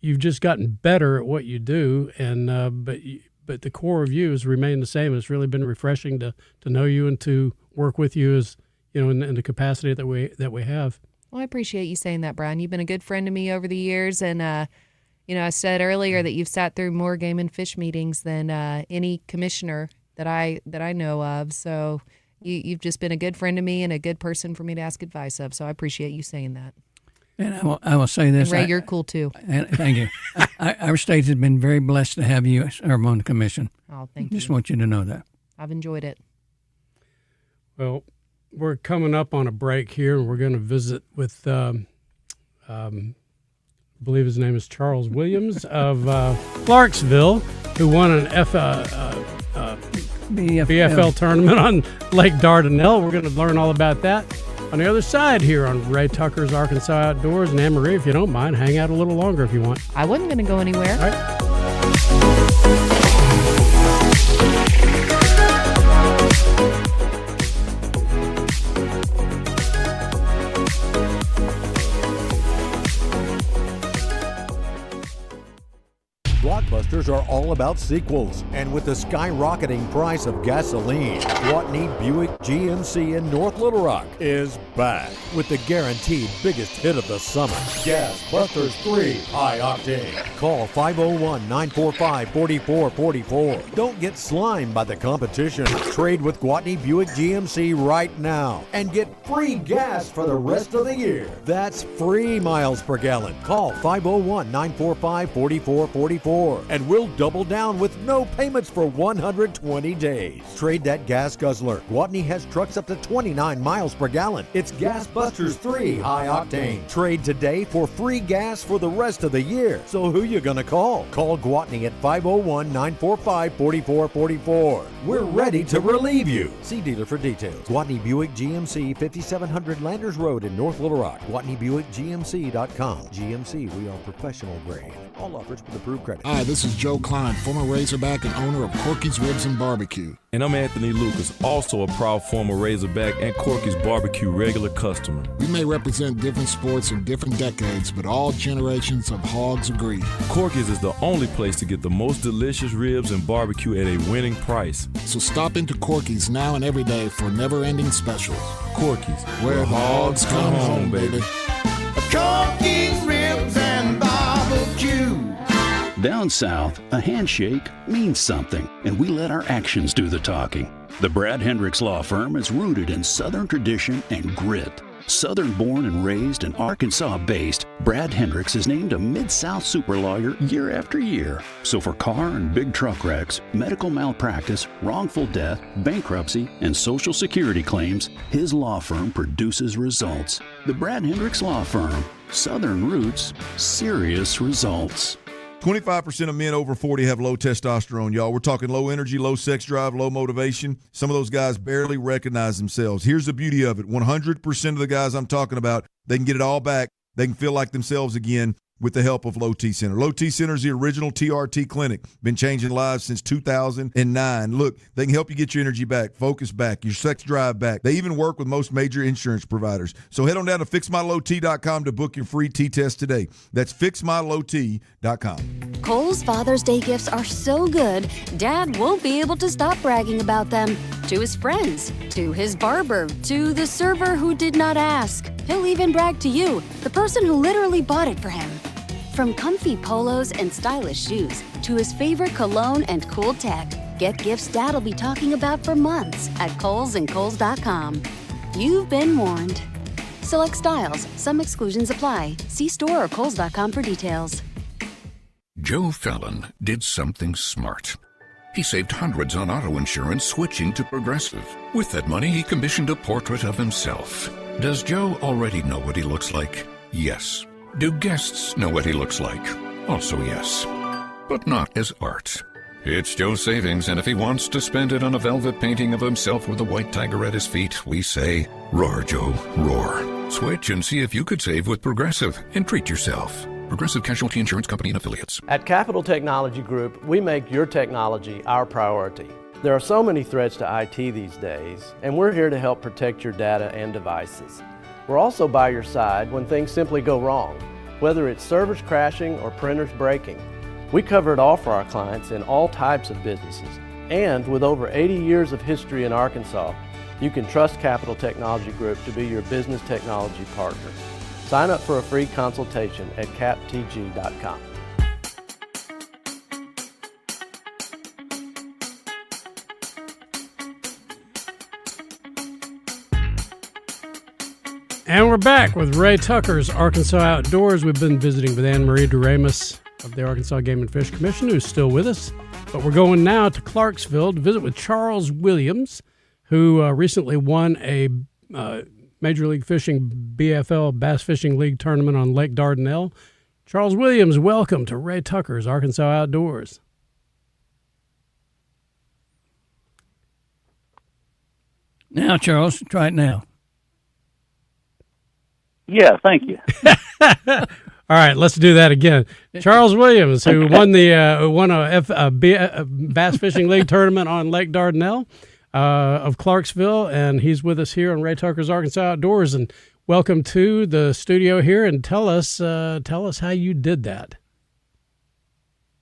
just gotten better at what you do, and but the core of you has remained the same. And it's really been refreshing to know you and to work with you as in the capacity that we have. Well, I appreciate you saying that, Brian. You've been a good friend to me over the years, and I said earlier that you've sat through more game and fish meetings than any commissioner that I know of. So you've just been a good friend to me and a good person for me to ask advice of. So I appreciate you saying that. And I will say this. And Ray, you're cool too. Thank you. Our state has been very blessed to have you serve on the commission. Oh, thank you. Just want you to know that. I've enjoyed it. Well, we're coming up on a break here, and we're going to visit with, I believe his name is Charles Williams of Clarksville, who won an BFL tournament on Lake Dardanelle. We're going to learn all about that on the other side here on Ray Tucker's Arkansas Outdoors. And Anne-Marie, if you don't mind, hang out a little longer if you want. I wasn't going to go anywhere. All right. Blockbusters are all about sequels, and with the skyrocketing price of gasoline, Gwatney Buick GMC in North Little Rock is back with the guaranteed biggest hit of the summer, Gas Busters 3 High Octane. Call 501-945-4444. Don't get slimed by the competition. Trade with Gwatney Buick GMC right now and get free gas for the rest of the year. That's free miles per gallon. Call 501-945-4444. And we'll double down with no payments for 120 days. Trade that gas guzzler. Gwatney has trucks up to 29 miles per gallon. It's Gas Busters 3 High Octane. Trade today for free gas for the rest of the year. So who you gonna call? Call Gwatney at 501-945-4444. We're ready to relieve you. See dealer for details. Gwatney Buick GMC, 5700 Landers Road in North Little Rock. GwatneyBuickGMC.com. GMC, we are professional grade. All offers with approved credit. Hi, this is Joe Klein, former Razorback and owner of Corky's Ribs and Barbecue. And I'm Anthony Lucas, also a proud former Razorback and Corky's Barbecue regular customer. We may represent different sports in different decades, but all generations of hogs agree. Corky's is the only place to get the most delicious ribs and barbecue at a winning price. So stop into Corky's now and every day for never-ending specials. Corky's, where hogs come home, baby. Corky's Ribs and Barbecue. Down south, a handshake means something, and we let our actions do the talking. The Brad Hendricks Law Firm is rooted in Southern tradition and grit. Southern-born and raised and Arkansas-based, Brad Hendricks is named a Mid-South super lawyer year after year. So for car and big truck wrecks, medical malpractice, wrongful death, bankruptcy, and Social Security claims, his law firm produces results. The Brad Hendricks Law Firm. Southern roots, serious results. 25% of men over 40 have low testosterone, y'all. We're talking low energy, low sex drive, low motivation. Some of those guys barely recognize themselves. Here's the beauty of it. 100% of the guys I'm talking about, they can get it all back. They can feel like themselves again with the help of Low T Center. Low T Center is the original TRT clinic. Been changing lives since 2009. Look, they can help you get your energy back, focus back, your sex drive back. They even work with most major insurance providers. So head on down to FixMyLowT.com to book your free T-test today. That's FixMyLowT.com. Kohl's Father's Day gifts are so good, Dad won't be able to stop bragging about them. To his friends, to his barber, to the server who did not ask. He'll even brag to you, the person who literally bought it for him. From comfy polos and stylish shoes to his favorite cologne and cool tech, get gifts Dad'll be talking about for months at Kohl's and Kohl's.com. You've been warned. Select styles. Some exclusions apply. See store or Kohl's.com for details. Joe Fallon did something smart. He saved hundreds on auto insurance switching to Progressive. With that money, he commissioned a portrait of himself. Does Joe already know what he looks like? Yes. Do guests know what he looks like? Also yes. But not as art. It's Joe's savings, and if he wants to spend it on a velvet painting of himself with a white tiger at his feet, we say, roar, Joe, roar. Switch and see if you could save with Progressive and treat yourself. Progressive Casualty Insurance Company and Affiliates. At Capital Technology Group, we make your technology our priority. There are so many threats to IT these days, and we're here to help protect your data and devices. We're also by your side when things simply go wrong, whether it's servers crashing or printers breaking. We cover it all for our clients in all types of businesses. And with over 80 years of history in Arkansas, you can trust Capital Technology Group to be your business technology partner. Sign up for a free consultation at captg.com. And we're back with Ray Tucker's Arkansas Outdoors. We've been visiting with Anne Marie Doremus of the Arkansas Game and Fish Commission, who's still with us. But we're going now to Clarksville to visit with Charles Williams, who recently won a Major League Fishing BFL Bass Fishing League tournament on Lake Dardanelle. Charles Williams, welcome to Ray Tucker's Arkansas Outdoors. Now, Charles, try it now. Yeah, thank you. All right, let's do that again. Charles Williams, who won a Bass Fishing League tournament on Lake Dardanelle of Clarksville, and he's with us here on Ray Tucker's Arkansas Outdoors. And welcome to the studio here, and tell us how you did that.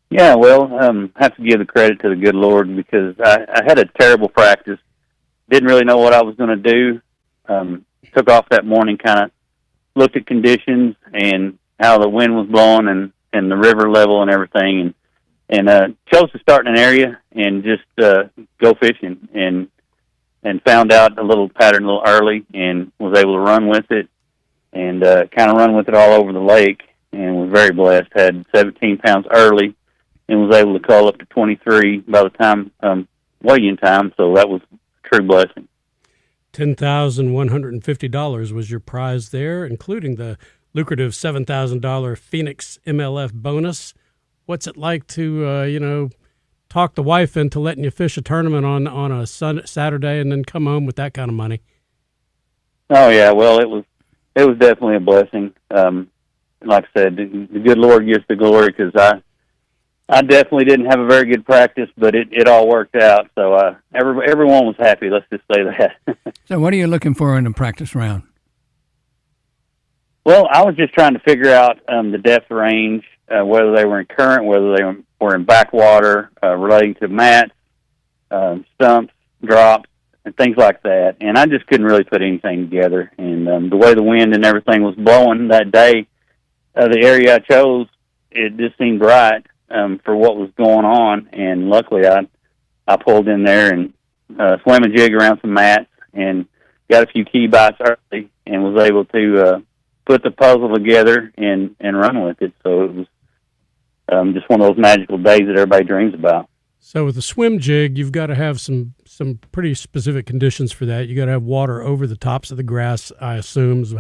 Yeah, well, have to give the credit to the good Lord, because I had a terrible practice. Didn't really know what I was going to do. Took off that morning, kind of looked at conditions and how the wind was blowing and the river level and everything, and chose to start in an area and just go fishing, and found out a little pattern a little early and was able to run with it and kind of run with it all over the lake, and was very blessed. Had 17 pounds early and was able to call up to 23 by the time weigh-in time, so that was a true blessing. $10,150 was your prize there, including the lucrative $7,000 Phoenix MLF bonus. What's it like to, talk the wife into letting you fish a tournament on a Saturday and then come home with that kind of money? Oh yeah, well it was definitely a blessing. Like I said, the good Lord gets the glory, because I definitely didn't have a very good practice, but it all worked out. So everyone was happy. Let's just say that. So what are you looking for in a practice round? Well, I was just trying to figure out the depth range, whether they were in current, whether they were in backwater, relating to mats, stumps, drops, and things like that. And I just couldn't really put anything together. And the way the wind and everything was blowing that day, the area I chose, it just seemed right for what was going on. And luckily, I pulled in there and swam a jig around some mats and got a few key bites early, and was able to put the puzzle together and run with it. So it was just one of those magical days that everybody dreams about. So with the swim jig, you've got to have some pretty specific conditions for that. You got to have water over the tops of the grass, I assume, is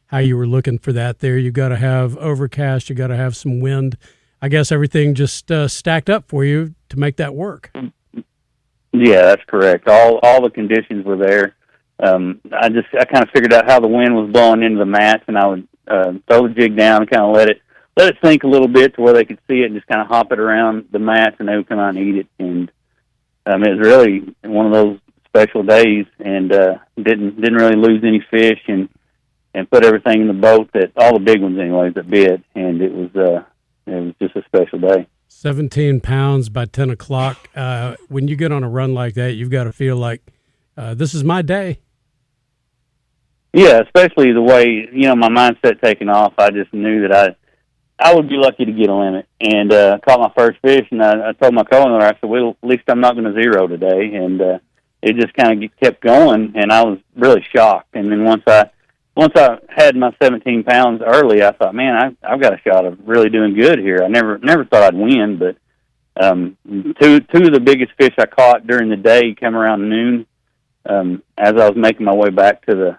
how you were looking for that there. You got to have overcast. You got to have some wind. I guess everything just stacked up for you to make that work. Yeah, that's correct. All the conditions were there. I kind of figured out how the wind was blowing into the mats, and I would throw the jig down and kind of let it sink a little bit to where they could see it, and just kind of hop it around the mats, and they would come out and eat it. And it was really one of those special days, and didn't really lose any fish, and put everything in the boat, that all the big ones anyways that bit, and it was just a special day. 17 pounds by 10 o'clock. When you get on a run like that, you've got to feel like this is my day. Yeah, especially the way, my mindset taking off. I just knew that I would be lucky to get a limit. And caught my first fish, and I told my co-owner, I said, well, at least I'm not going to zero today. And it just kind of kept going, and I was really shocked. And then once I had my 17 pounds early, I thought, man, I've got a shot of really doing good here. I never thought I'd win, but two of the biggest fish I caught during the day came around noon as I was making my way back to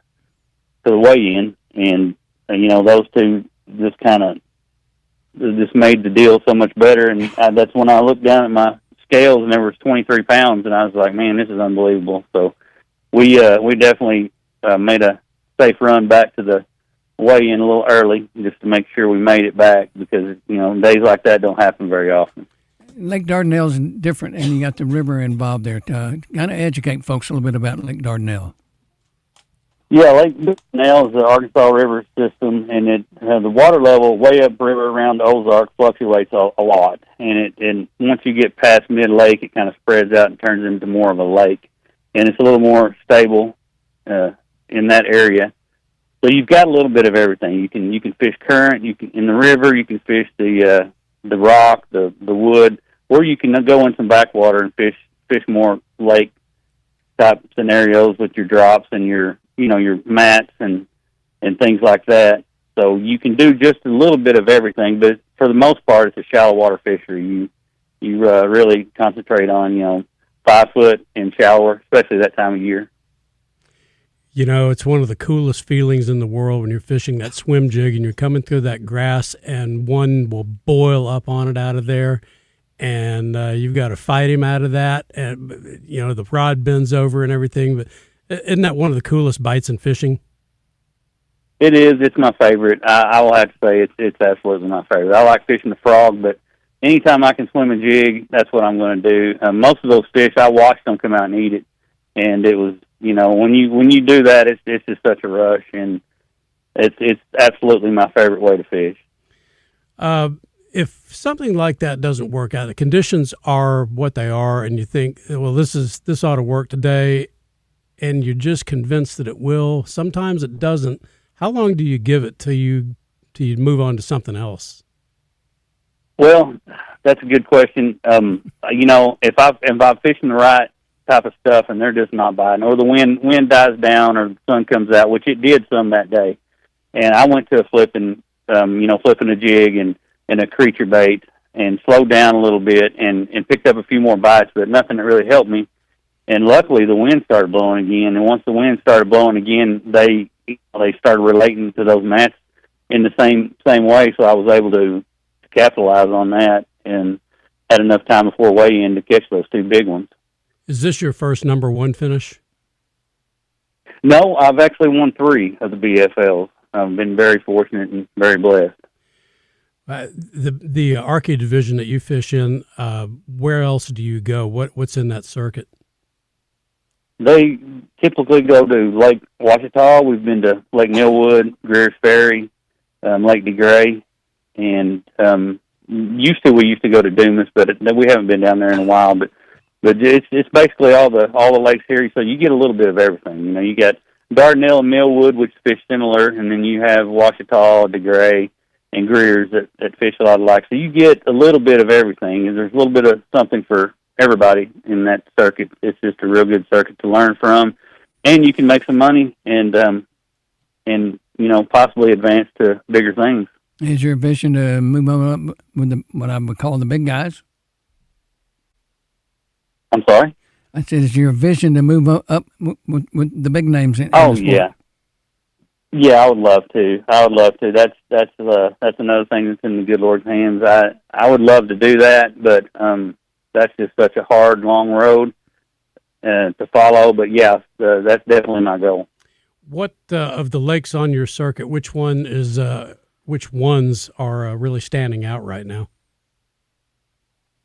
the weigh-in, and those two just made the deal so much better. And that's when I looked down at my scales, and there was 23 pounds, and I was like, man, this is unbelievable. So we definitely made a safe run back to the weigh-in a little early just to make sure we made it back, because days like that don't happen very often. Lake Dardanelle is different, and you got the river involved there. Kind of educate folks a little bit about Lake Dardanelle. Yeah, Lake Dardanelle is the Arkansas River system, and the water level way upriver around the Ozark fluctuates a lot. And once you get past mid-lake, it kind of spreads out and turns into more of a lake. And it's a little more stable in that area. So you've got a little bit of everything. You can fish current. In the river, you can fish the rock, the wood, or you can go in some backwater and fish more lake type scenarios with your drops and your mats and things like that. So you can do just a little bit of everything, but for the most part, it's a shallow water fishery. You really concentrate on 5 foot and shallower, especially that time of year. It's one of the coolest feelings in the world when you're fishing that swim jig and you're coming through that grass and one will boil up on it out of there, and you've got to fight him out of that, and the rod bends over and everything. But isn't that one of the coolest bites in fishing? It is. It's my favorite. I will have to say it's absolutely my favorite. I like fishing the frog, but anytime I can swim a jig, that's what I'm going to do. Most of those fish, I watched them come out and eat it, and it was, when you do that, it's just such a rush, and it's absolutely my favorite way to fish. If something like that doesn't work out, the conditions are what they are, and you think, well, this ought to work today, and you're just convinced that it will. Sometimes it doesn't. How long do you give it till you move on to something else? Well, that's a good question. If I'm fishing the right type of stuff and they're just not biting, or the wind dies down, or the sun comes out, which it did some that day, and I went to a flipping a jig and a creature bait and slowed down a little bit and picked up a few more bites, but nothing that really helped me. And luckily, the wind started blowing again. And once the wind started blowing again, they started relating to those mats in the same way. So I was able to capitalize on that and had enough time before weigh-in to catch those two big ones. Is this your first number one finish? No, I've actually won 3 of the BFLs. I've been very fortunate and very blessed. The Archie division that you fish in, where else do you go? What's in that circuit? They typically go to Lake Ouachita. We've been to Lake Millwood, Greer's Ferry, Lake DeGray, and we used to go to Dumas, but we haven't been down there in a while. But it's basically all the lakes here, so you get a little bit of everything. You got Dardanelle and Millwood, which fish similar, and then you have Ouachita, DeGray, and Greer's that fish a lot alike. So you get a little bit of everything, and there's a little bit of something for everybody in that circuit. It's just a real good circuit to learn from, and you can make some money and possibly advance to bigger things. Is your vision to move on up with what I would call the big guys? I'm sorry? I said, is your vision to move up with the big names? Yeah. Yeah, I would love to. That's another thing that's in the good Lord's hands. I would love to do that, but that's just such a hard, long road to follow. But yeah, that's definitely my goal. What of the lakes on your circuit? Which ones are really standing out right now?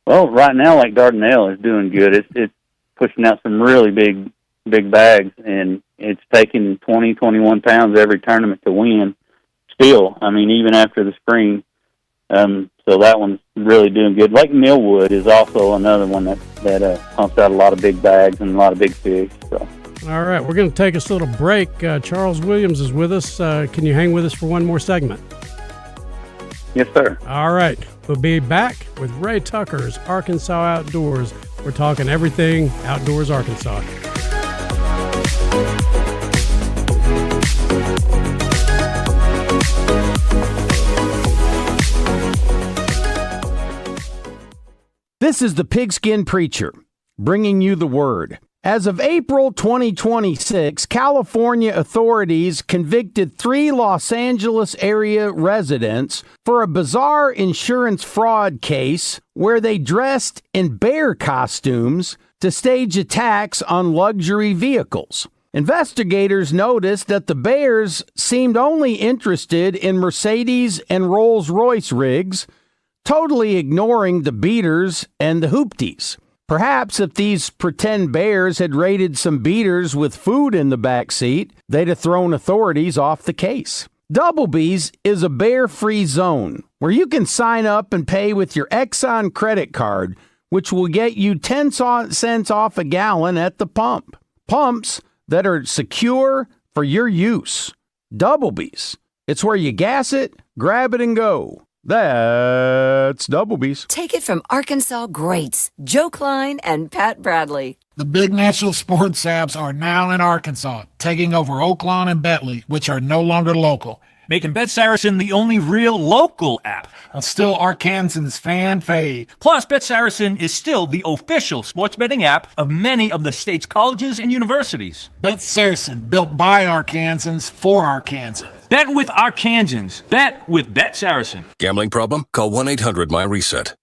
Well, right now, Lake Dardanelle is doing good. It's pushing out some really big bags, and it's taking 20, 21 pounds every tournament to win. Still, even after the spring. So that one's really doing good. Lake Millwood is also another one that pumps out a lot of big bags and a lot of big fish. So. All right, we're going to take us a little break. Charles Williams is with us. Can you hang with us for one more segment? Yes, sir. All right. We'll be back with Ray Tucker's Arkansas Outdoors. We're talking everything outdoors Arkansas. This is the Pigskin Preacher, bringing you the word. As of April 2026, California authorities convicted 3 Los Angeles area residents for a bizarre insurance fraud case where they dressed in bear costumes to stage attacks on luxury vehicles. Investigators noticed that the bears seemed only interested in Mercedes and Rolls-Royce rigs, totally ignoring the beaters and the hoopties. Perhaps if these pretend bears had raided some beaters with food in the back seat, they'd have thrown authorities off the case. Doublebees is a bear-free zone where you can sign up and pay with your Exxon credit card, which will get you 10 cents off a gallon at the pump. Pumps that are secure for your use. Doublebees. It's where you gas it, grab it, and go. That's Doublebees. Take it from Arkansas greats Joe Klein and Pat Bradley. The big national sports apps are now in Arkansas, taking over Oaklawn and Bentley, which are no longer local. Making Bet Saracen the only real local app. Still Arkansans' fan fave. Plus, Bet Saracen is still the official sports betting app of many of the state's colleges and universities. Bet Saracen, built by Arkansans for Arkansans. Bet with Arkansans. Bet with Bet Saracen. Gambling problem? Call 1-800-MY-RESET.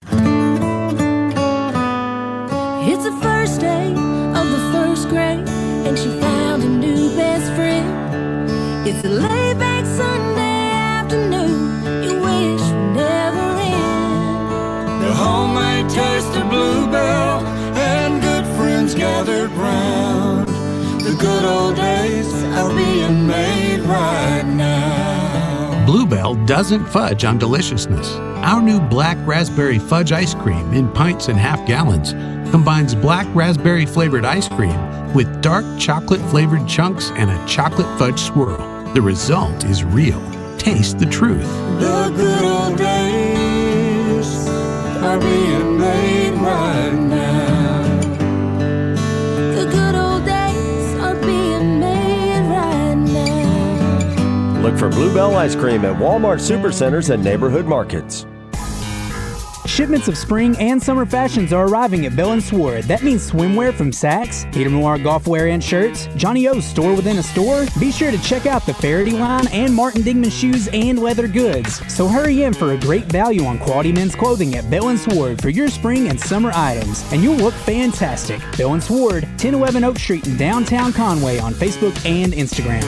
It's the first day of the first grade, and she found a new best friend. It's a laid-back Sunday afternoon, you wish would never end. The homemade taste of Bluebell and good friends gathered round. The good old days are being made right now. Bluebell doesn't fudge on deliciousness. Our new black raspberry fudge ice cream in pints and half gallons combines black raspberry flavored ice cream with dark chocolate flavored chunks and a chocolate fudge swirl. The result is real. Taste the truth. The good old days are being made right now. The good old days are being made right now. Look for Bluebell ice cream at Walmart Supercenters and neighborhood markets. Shipments of spring and summer fashions are arriving at Bell & Sword. That means swimwear from Saks, Peter Millar golf wear and shirts, Johnny O's store within a store. Be sure to check out the Faraday line and Martin Dingman shoes and leather goods. So hurry in for a great value on quality men's clothing at Bell & Sword for your spring and summer items, and you'll look fantastic. Bell & Sword, 1011 Oak Street in downtown Conway on Facebook and Instagram.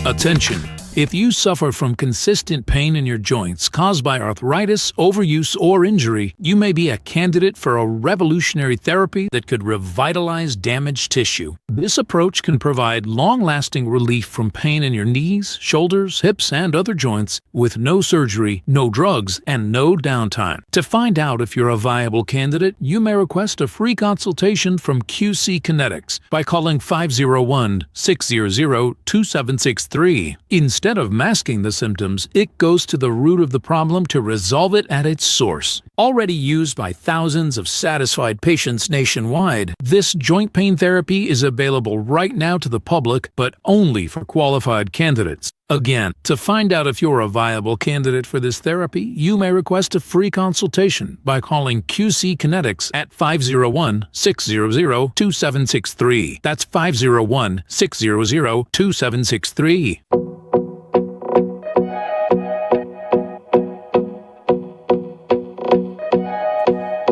Attention. If you suffer from consistent pain in your joints caused by arthritis, overuse, or injury, you may be a candidate for a revolutionary therapy that could revitalize damaged tissue. This approach can provide long-lasting relief from pain in your knees, shoulders, hips, and other joints with no surgery, no drugs, and no downtime. To find out if you're a viable candidate, you may request a free consultation from QC Kinetics by calling 501-600-2763. Instead of masking the symptoms, it goes to the root of the problem to resolve it at its source. Already used by thousands of satisfied patients nationwide, this joint pain therapy is available right now to the public, but only for qualified candidates. Again, to find out if you're a viable candidate for this therapy, you may request a free consultation by calling QC Kinetics at 501-600-2763. That's 501-600-2763.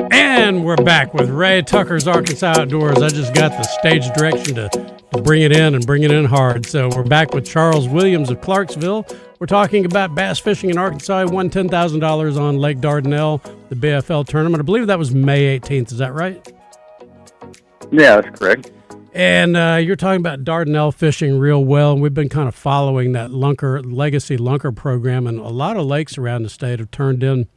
And we're back with Ray Tucker's Arkansas Outdoors. I just got the stage direction to bring it in and bring it in hard. So we're back with Charles Williams of Clarksville. We're talking about bass fishing in Arkansas. He won $10,000 on Lake Dardanelle, the BFL tournament. I believe that was May 18th. Is that right? Yeah, that's correct. And you're talking about Dardanelle fishing real well. And we've been kind of following that legacy lunker program. And a lot of lakes around the state have turned in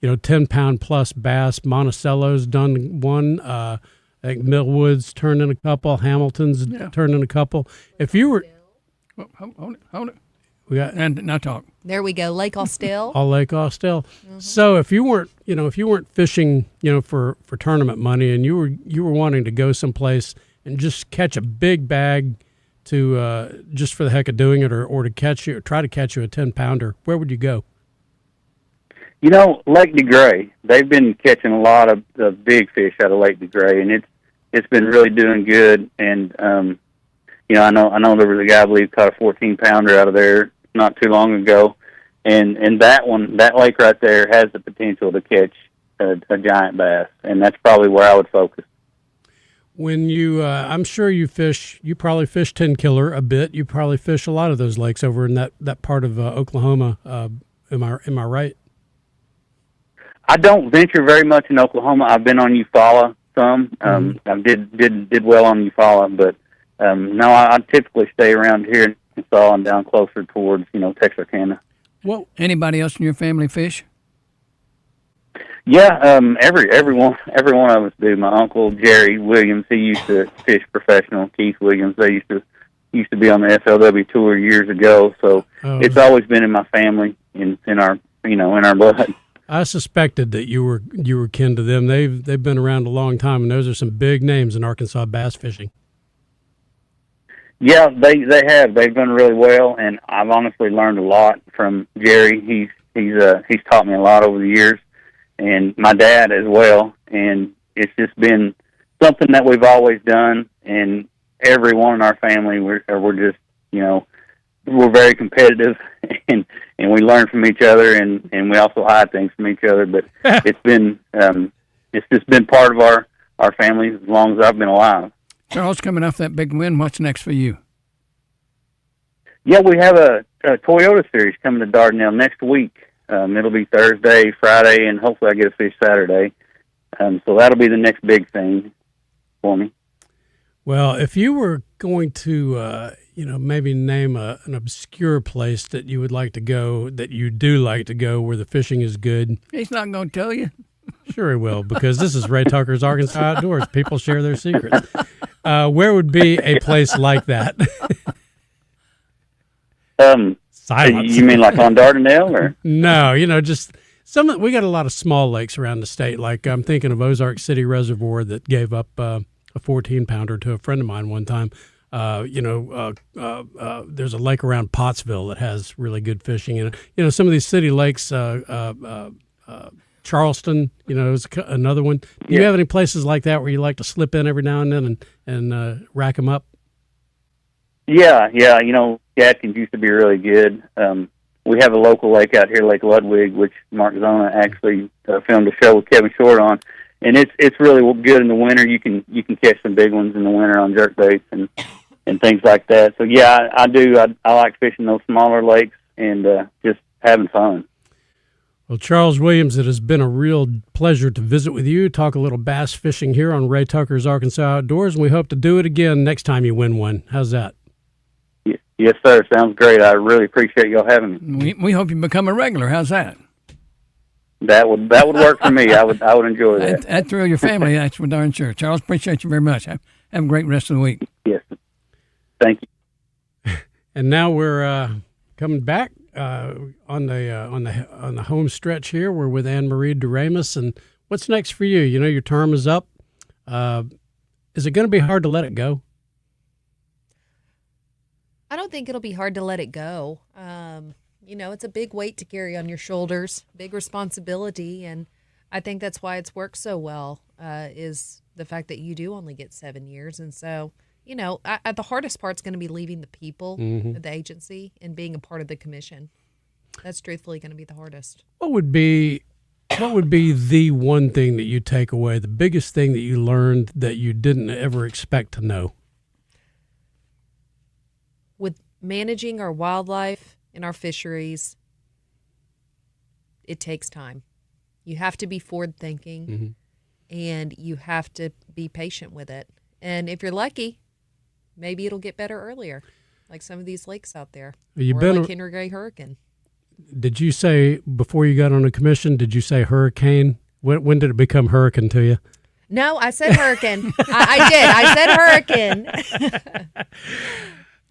10-pound plus bass. Monticello's done one. I think Millwood's turned in a couple. Hamilton's turned in a couple. If you were... Hold it. We got and now talk. There we go, Lake Austell. all Lake Austell. So if you weren't fishing, for tournament money, and you were wanting to go someplace and just catch a big bag to just for the heck of doing it, or to try to catch you a 10-pounder, where would you go? Lake DeGray, they've been catching a lot of big fish out of Lake DeGray, and it's been really doing good. And I know there was a guy I believe caught a 14-pounder out of there not too long ago, and that lake right there has the potential to catch a giant bass, and that's probably where I would focus. When I'm sure you probably fish 10-killer a bit. You probably fish a lot of those lakes over in that part of Oklahoma. Am I right? I don't venture very much in Oklahoma. I've been on Eufaula some. I did well on Eufaula, but no, I typically stay around here in Arkansas and down closer towards Texarkana. Well, anybody else in your family fish? Yeah, everyone of us do. My uncle Jerry Williams, he used to fish professional. Keith Williams, they used to be on the FLW tour years ago. So it's always been in my family, in our in our blood. I suspected that you were kin to them. They've been around a long time, and those are some big names in Arkansas bass fishing. Yeah, they have. They've done really well, and I've honestly learned a lot from Jerry. He's taught me a lot over the years, and my dad as well. And it's just been something that we've always done, and everyone in our family we're just we're very competitive, and we learn from each other, and we also hide things from each other. But it's just been part of our family as long as I've been alive. Charles, coming off that big win, what's next for you? Yeah, we have a Toyota series coming to Dardanelle next week. It'll be Thursday, Friday, and hopefully I get a fish Saturday. So that'll be the next big thing for me. Well, if you were going to, maybe name an obscure place that you would like to go, that you do like to go, where the fishing is good. He's not going to tell you. Sure he will, because this is Ray Tucker's Arkansas Outdoors. People share their secrets. Where would be a place like that? Silence. You mean like on Dardanelle, or? No, just some. We got a lot of small lakes around the state. Like I'm thinking of Ozark City Reservoir that gave up a 14-pounder to a friend of mine one time. There's a lake around Pottsville that has really good fishing in it. Some of these city lakes, Charleston, is another one. Do you have any places like that where you like to slip in every now and then and rack them up? Yeah. Gatkins used to be really good. We have a local lake out here, Lake Ludwig, which Mark Zona actually filmed a show with Kevin Short on, and it's really good in the winter. You can catch some big ones in the winter on jerk baits and things like that. So yeah, I do. I like fishing those smaller lakes and just having fun. Well, Charles Williams, it has been a real pleasure to visit with you, talk a little bass fishing here on Ray Tucker's Arkansas Outdoors, and we hope to do it again next time you win one. How's that? Yes, sir. Sounds great. I really appreciate y'all having me. We hope you become a regular. How's that? That would work for me. I would enjoy that. That'd thrill your family, that's for darn sure. Charles, appreciate you very much. Have a great rest of the week. Yes. Thank you. And now we're coming back on the home stretch here. We're with Anne Marie Doremus, and what's next for you? Your term is up. Is it going to be hard to let it go? I don't think it'll be hard to let it go. It's a big weight to carry on your shoulders, big responsibility, and I think that's why it's worked so well, is the fact that you do only get 7 years. And so, the hardest part's going to be leaving the people, the agency, and being a part of the commission. That's truthfully going to be the hardest. What would be the one thing that you take away, the biggest thing that you learned that you didn't ever expect to know? With managing our wildlife and our fisheries, it takes time. You have to be forward-thinking, and you have to be patient with it. And if you're lucky, maybe it'll get better earlier, like some of these lakes out there, like Henry Gray Hurricane. Did you say, before you got on the commission, did you say hurricane? When did it become hurricane to you? No, I said hurricane. I did. I said hurricane.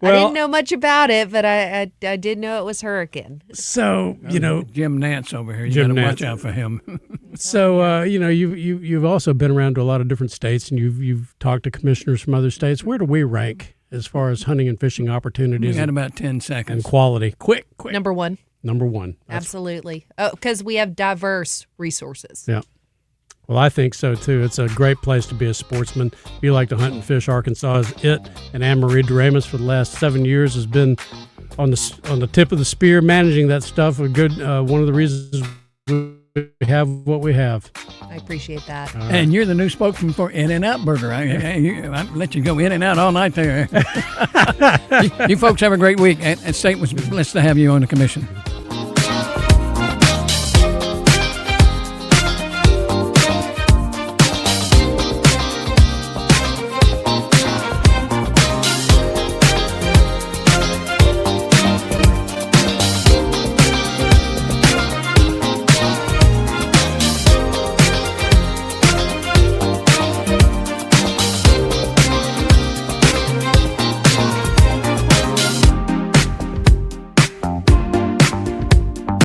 I didn't know much about it, but I did know it was hurricane. So, Jim Nance over here. You Jim got to Nance. watch out for him. So, you've also been around to a lot of different states, and you've talked to commissioners from other states. Where do we rank as far as hunting and fishing opportunities? We got about 10 seconds. And quality. Quick. Number one. That's Absolutely. Oh, because we have diverse resources. Yeah. Well, I think so, too. It's a great place to be a sportsman. If you like to hunt and fish, Arkansas is it. And Anne-Marie Doremus for the last 7 years has been on the tip of the spear, managing that stuff. One of the reasons we have what we have. I appreciate that. And you're the new spokesman for In-N-Out Burger. I let you go in and out all night there. You folks have a great week. And State was blessed to have you on the commission.